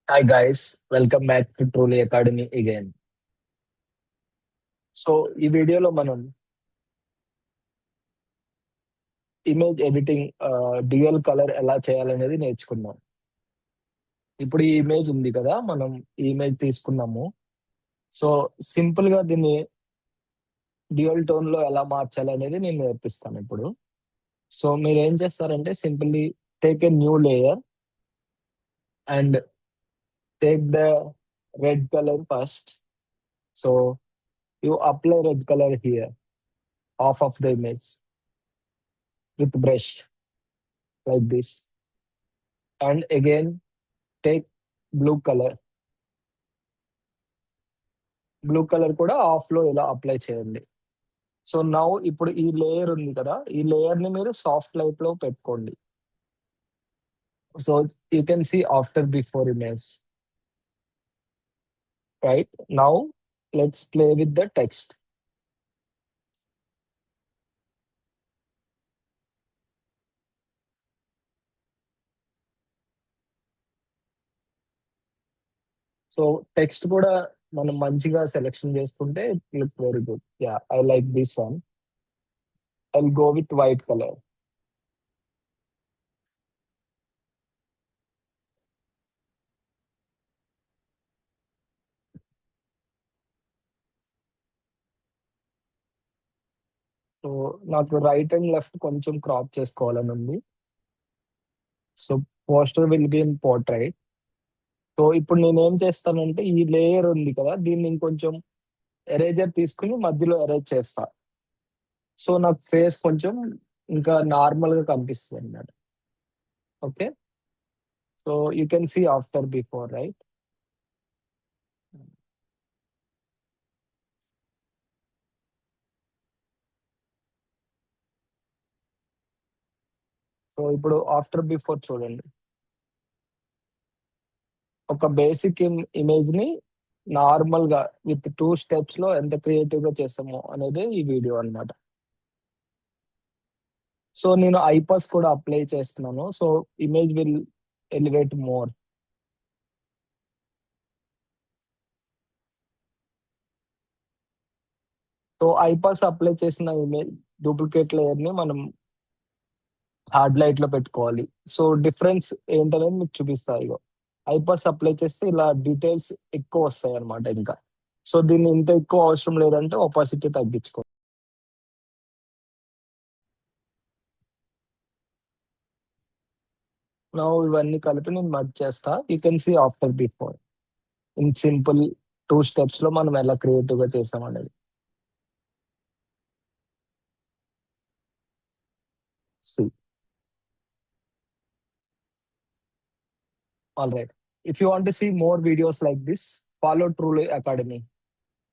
Hi guys, welcome back to Truly Academy again. So ఈ వీడియోలో మనం ఇమేజ్ ఎడిటింగ్ డ్యూయల్ కలర్ ఎలా చేయాలనేది నేర్చుకుందాం. ఇప్పుడు ఈ ఇమేజ్ ఉంది కదా! మనం ఈ ఇమేజ్ తీసుకున్నాము. సో సింపుల్‌గా దీన్ని డ్యూయల్ టోన్‌లో ఎలా మార్చాలనేది నేను నేర్పిస్తాను ఇప్పుడు. సో మీరేం చేస్తారంటే simply take a new layer and take the red colour first. So you apply red colour here half of the image with brush like this. And again take blue colour. Blue colour కూడా హాఫ్‌లో ఇలా apply చేయండి. So now ఇప్పుడు ఈ layer ఉంది కదా! ఈ లేయర్‌ని మీరు సాఫ్ట్ లైట్‌లో పెట్టుకోండి. So you can see after before image. Right? Now let's play with the text. So text కూడా మనం మంచిగా సెలెక్షన్ చేసుకుంటే it look very good. Yeah! I like this one. I'll go with white colour. So నాకు right and left కొంచెం crop చేసుకోవాలని ఉంది. So poster will be in portrait. So ఇప్పుడు నేనేం చేస్తానంటే ఈ లేయర్ ఉంది కదా! దీన్ని ఇంకొంచెం ఎరేజర్ తీసుకొని మధ్యలో ఎరేజ్ చేస్తా. సో నాకు ఫేస్ కొంచెం ఇంకా నార్మల్‌గా కనిపిస్తదన్నమాట. Okay. So you can see after before right? So ఇప్పుడు ఆఫ్టర్ బిఫోర్ చూడండి. ఒక బేసిక్ ఇమేజ్‌ని నార్మల్‌గా విత్ 2 స్టెప్స్‌లో ఎంత క్రియేటివ్‌గా చేసామో అనేది ఈ వీడియో అన్నమాట. సో నేను ఐపాస్ కూడా అప్లై చేస్తున్నాను. So image will elevate more. So iPASS apply చేసిన ఇమేజ్ డూప్లికేట్ లేయర్‌ని మనం హార్డ్ లైట్‌లో పెట్టుకోవాలి. సో డిఫరెన్స్ ఏంటనేది మీకు చూపిస్తా ఇగో. ఐపాస్ అప్లై చేస్తే ఇలా డీటెయిల్స్ ఎక్కువొస్తాయన్నమాట ఇంకా. సో దీన్ని ఇంత ఎక్కువ అవసరం లేదంటే ఒపాసిటీ తగ్గించుకో. నౌ ఇవన్నీ కలిపి నేను మర్జ్ చేస్తా. You can see after before. In simple 2 స్టెప్స్‌లో మనం ఎలా క్రియేటివ్‌గా చేసామనేది. See. Alright. If you want to see more videos like this, follow Truly Academy.